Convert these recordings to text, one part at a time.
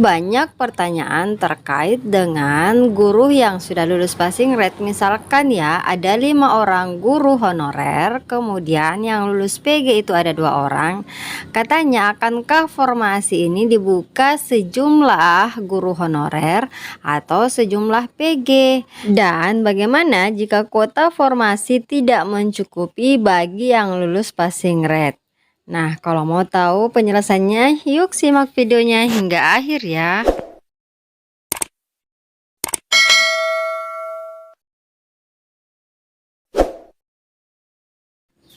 Banyak pertanyaan terkait dengan guru yang sudah lulus passing grade. Misalkan ya, ada 5 orang guru honorer, kemudian yang lulus PG itu ada 2 orang. Katanya, akankah formasi ini dibuka sejumlah guru honorer atau sejumlah PG? Dan bagaimana jika kuota formasi tidak mencukupi bagi yang lulus passing grade? Nah, kalau mau tahu penjelasannya, yuk simak videonya hingga akhir ya.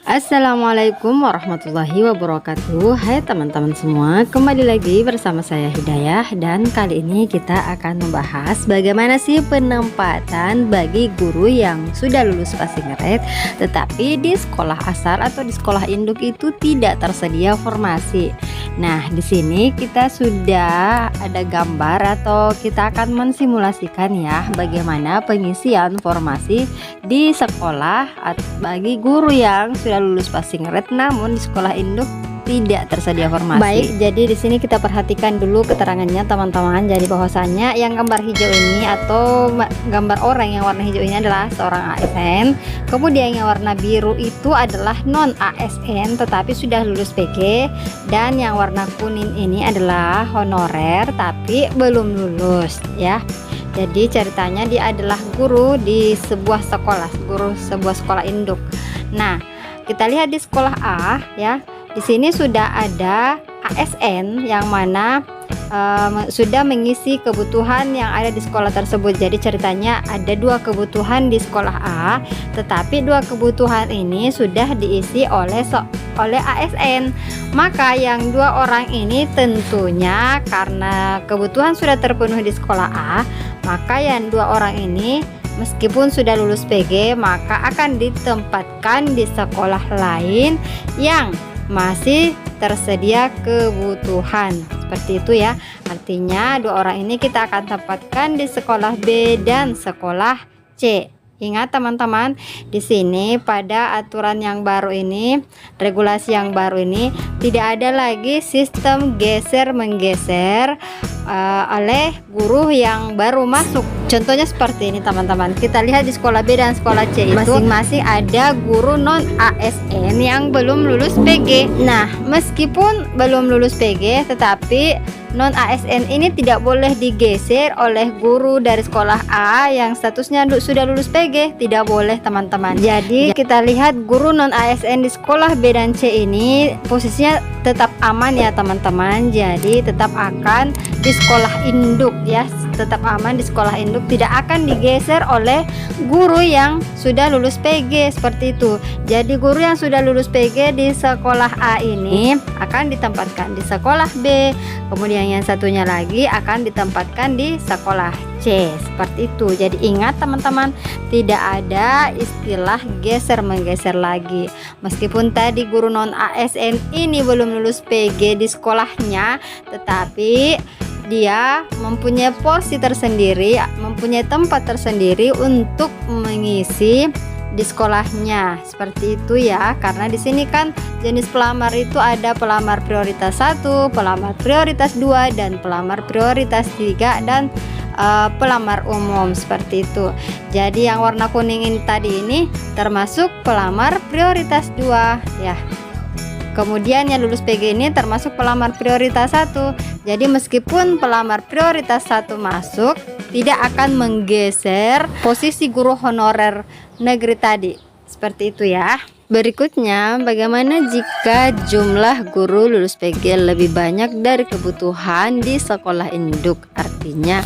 Assalamualaikum warahmatullahi wabarakatuh. Hai teman-teman semua, kembali lagi bersama saya Hidayah. Dan kali ini kita akan membahas bagaimana sih penempatan bagi guru yang sudah lulus passing grade tetapi di sekolah asar atau di sekolah induk itu tidak tersedia formasi. Nah, di sini kita sudah ada gambar atau kita akan mensimulasikan ya bagaimana pengisian formasi di sekolah bagi guru yang sudah lulus passing grade namun di sekolah induk tidak tersedia formasi. Baik, jadi di sini kita perhatikan dulu keterangannya teman-teman. Jadi bahwasanya yang gambar hijau ini atau gambar orang yang warna hijau ini adalah seorang ASN. Kemudian yang warna biru itu adalah non ASN tetapi sudah lulus PG, dan yang warna kuning ini adalah honorer tapi belum lulus ya. Jadi ceritanya dia adalah guru di sebuah sekolah, guru sebuah sekolah induk. Nah, kita lihat di sekolah A ya. Di sini sudah ada ASN yang mana sudah mengisi kebutuhan yang ada di sekolah tersebut. Jadi ceritanya ada 2 kebutuhan di sekolah A, tetapi 2 kebutuhan ini sudah diisi oleh ASN. Maka yang 2 orang ini tentunya karena kebutuhan sudah terpenuhi di sekolah A, maka yang 2 orang ini meskipun sudah lulus PG maka akan ditempatkan di sekolah lain yang masih tersedia kebutuhan. Seperti itu ya. Artinya 2 orang ini kita akan tempatkan di sekolah B dan sekolah C. Ingat teman-teman, di sini pada aturan yang baru ini, regulasi yang baru ini tidak ada lagi sistem geser menggeser oleh guru yang baru masuk. Contohnya seperti ini teman-teman. Kita lihat di sekolah B dan sekolah C itu masing-masing ada guru non ASN yang belum lulus PG. Nah, meskipun belum lulus PG tetapi non ASN ini tidak boleh digeser oleh guru dari sekolah A yang statusnya sudah lulus PG, tidak boleh teman-teman. Jadi kita lihat guru non ASN di sekolah B dan C ini posisinya tetap aman ya teman-teman. Jadi tetap akan di sekolah induk ya, tetap aman di sekolah induk, tidak akan digeser oleh guru yang sudah lulus PG seperti itu. Jadi guru yang sudah lulus PG di sekolah A ini akan ditempatkan di sekolah B, kemudian yang satunya lagi akan ditempatkan di sekolah C seperti itu. Jadi ingat teman-teman, tidak ada istilah geser menggeser lagi. Meskipun tadi guru non ASN ini belum lulus PG di sekolahnya, tetapi dia mempunyai porsi tersendiri, mempunyai tempat tersendiri untuk mengisi di sekolahnya. Seperti itu ya. Karena di sini kan jenis pelamar itu ada pelamar prioritas 1, pelamar prioritas 2, dan pelamar prioritas 3, dan pelamar umum seperti itu. Jadi yang warna kuning ini tadi ini termasuk pelamar prioritas 2 ya. Kemudian yang lulus PG ini termasuk pelamar prioritas 1. Jadi meskipun pelamar prioritas 1 masuk, tidak akan menggeser posisi guru honorer negeri tadi. Seperti itu ya. Berikutnya, bagaimana jika jumlah guru lulus PG lebih banyak dari kebutuhan di sekolah induk? Artinya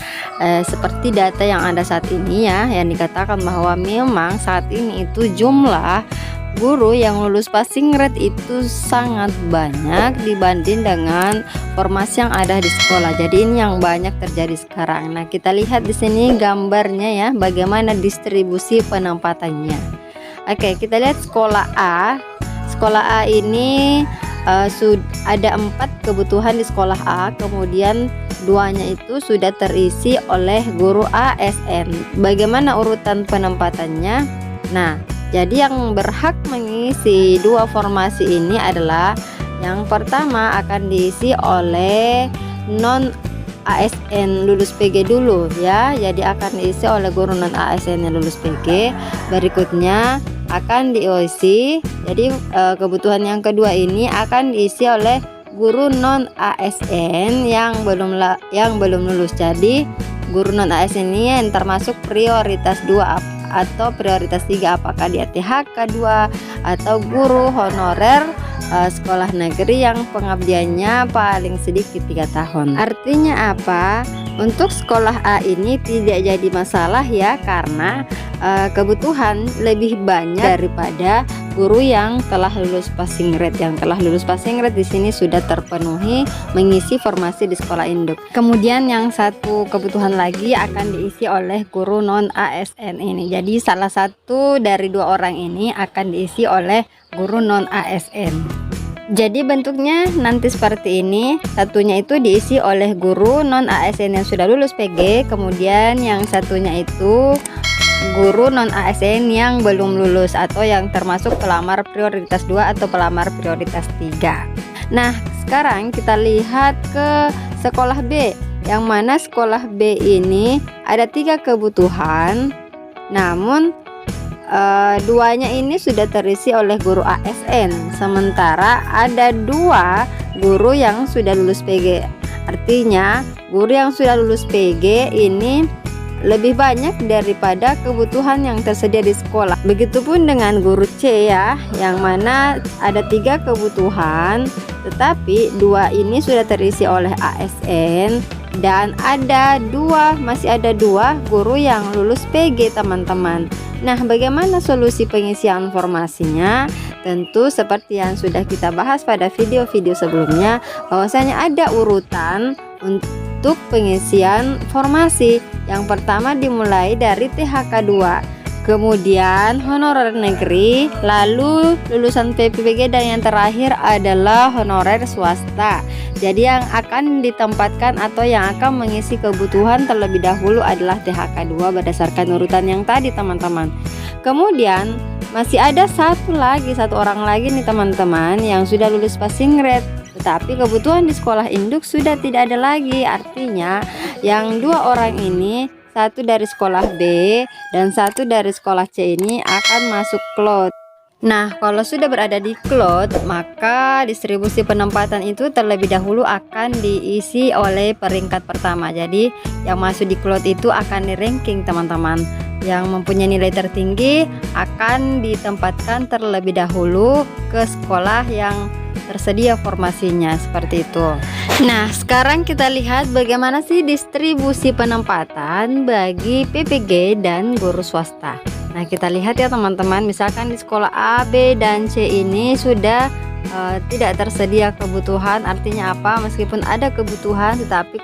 seperti data yang ada saat ini ya, yang dikatakan bahwa memang saat ini itu jumlah guru yang lulus passing grade itu sangat banyak dibanding dengan formasi yang ada di sekolah. Jadi ini yang banyak terjadi sekarang. Nah, kita lihat di sini gambarnya ya, bagaimana distribusi penempatannya. Oke, kita lihat sekolah A. Sekolah A ini ada 4 kebutuhan di sekolah A, kemudian 2-nya itu sudah terisi oleh guru ASN. Bagaimana urutan penempatannya? Nah, jadi yang berhak mengisi 2 formasi ini adalah yang pertama akan diisi oleh non ASN lulus PG dulu ya. Jadi akan diisi oleh guru non ASN yang lulus PG. Berikutnya akan diisi. Jadi kebutuhan yang kedua ini akan diisi oleh guru non ASN yang belum lulus. Jadi guru non ASN ini yang termasuk prioritas 2 atau prioritas 3, apakah dia THK 2 atau guru honorer sekolah negeri yang pengabdiannya paling sedikit 3 tahun. Artinya apa? Untuk sekolah A ini tidak jadi masalah ya, karena kebutuhan lebih banyak daripada guru yang telah lulus passing grade. Yang telah lulus passing grade di sini sudah terpenuhi mengisi formasi di sekolah induk. Kemudian yang satu kebutuhan lagi akan diisi oleh guru non ASN ini. Jadi salah satu dari 2 orang ini akan diisi oleh guru non ASN. Jadi bentuknya nanti seperti ini. Satunya itu diisi oleh guru non ASN yang sudah lulus PG, kemudian yang satunya itu guru non ASN yang belum lulus atau yang termasuk pelamar prioritas 2 atau pelamar prioritas 3. Nah, sekarang kita lihat ke sekolah B, yang mana sekolah B ini ada 3 kebutuhan, namun duanya ini sudah terisi oleh guru ASN, sementara ada 2 guru yang sudah lulus PG. Artinya guru yang sudah lulus PG ini lebih banyak daripada kebutuhan yang tersedia di sekolah. Begitupun dengan guru C ya, yang mana ada 3 kebutuhan, tetapi 2 ini sudah terisi oleh ASN dan masih ada 2 guru yang lulus PG teman-teman. Nah, bagaimana solusi pengisian formasinya? Tentu seperti yang sudah kita bahas pada video-video sebelumnya, bahwasanya ada urutan untuk pengisian formasi. Yang pertama dimulai dari THK 2, kemudian honorer negeri, lalu lulusan PPPG, dan yang terakhir adalah honorer swasta. Jadi yang akan ditempatkan atau yang akan mengisi kebutuhan terlebih dahulu adalah THK 2 berdasarkan urutan yang tadi teman-teman. Kemudian masih ada satu orang lagi nih teman-teman yang sudah lulus passing grade, tetapi kebutuhan di sekolah induk sudah tidak ada lagi. Artinya yang 2 orang ini, satu dari sekolah B dan satu dari sekolah C ini akan masuk klot. Nah, kalau sudah berada di klot, maka distribusi penempatan itu terlebih dahulu akan diisi oleh peringkat pertama. Jadi yang masuk di klot itu akan di ranking teman-teman. Yang mempunyai nilai tertinggi akan ditempatkan terlebih dahulu ke sekolah yang tersedia formasinya, seperti itu. Nah, sekarang kita lihat bagaimana sih distribusi penempatan bagi PPG dan guru swasta. Nah, kita lihat ya teman-teman, misalkan di sekolah A, B, dan C ini sudah tidak tersedia kebutuhan. Artinya apa? Meskipun ada kebutuhan, tetapi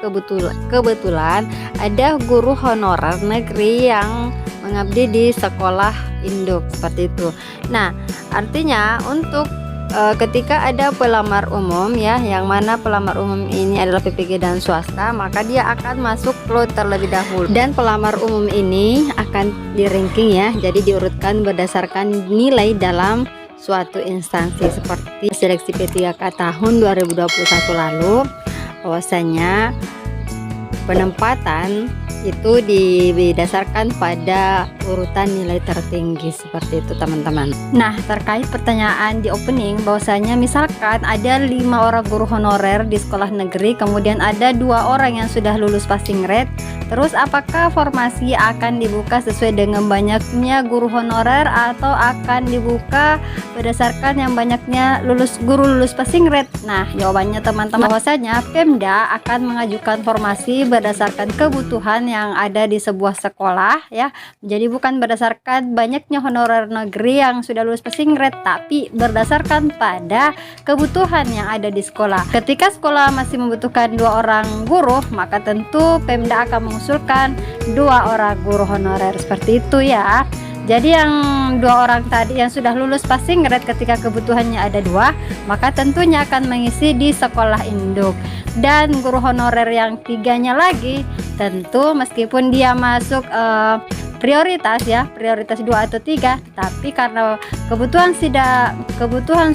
kebetulan ada guru honorer negeri yang mengabdi di sekolah induk, seperti itu. Nah, artinya untuk ketika ada pelamar umum ya, yang mana pelamar umum ini adalah PPG dan swasta, maka dia akan masuk klot terlebih dahulu. Dan pelamar umum ini akan di ranking ya, jadi diurutkan berdasarkan nilai dalam suatu instansi seperti seleksi P3K tahun 2021 lalu, bahwasanya penempatan itu didasarkan pada urutan nilai tertinggi, seperti itu teman-teman. Nah, terkait pertanyaan di opening, bahwasanya misalkan ada 5 orang guru honorer di sekolah negeri, kemudian ada 2 orang yang sudah lulus passing grade, terus apakah formasi akan dibuka sesuai dengan banyaknya guru honorer atau akan dibuka berdasarkan yang banyaknya guru lulus passing grade? Nah, jawabannya teman-teman, bahwasanya Pemda akan mengajukan formasi berdasarkan kebutuhan yang ada di sebuah sekolah ya. Jadi bukan berdasarkan banyaknya honorer negeri yang sudah lulus passing grade, tapi berdasarkan pada kebutuhan yang ada di sekolah. Ketika sekolah masih membutuhkan 2 orang guru, maka tentu Pemda akan mengusulkan 2 orang guru honorer, seperti itu ya. Jadi yang 2 orang tadi yang sudah lulus passing grade, ketika kebutuhannya ada 2, maka tentunya akan mengisi di sekolah induk. Dan guru honorer yang 3-nya lagi, tentu meskipun dia masuk prioritas ya, prioritas 2 atau 3, tapi karena kebutuhan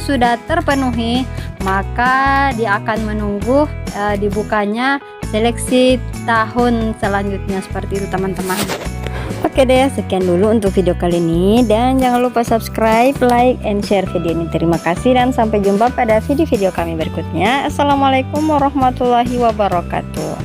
sudah terpenuhi, maka dia akan menunggu dibukanya seleksi tahun selanjutnya seperti itu teman-teman. Oke deh, sekian dulu untuk video kali ini, dan jangan lupa subscribe, like, and share video ini. Terima kasih dan sampai jumpa pada video-video kami berikutnya. Assalamualaikum warahmatullahi wabarakatuh.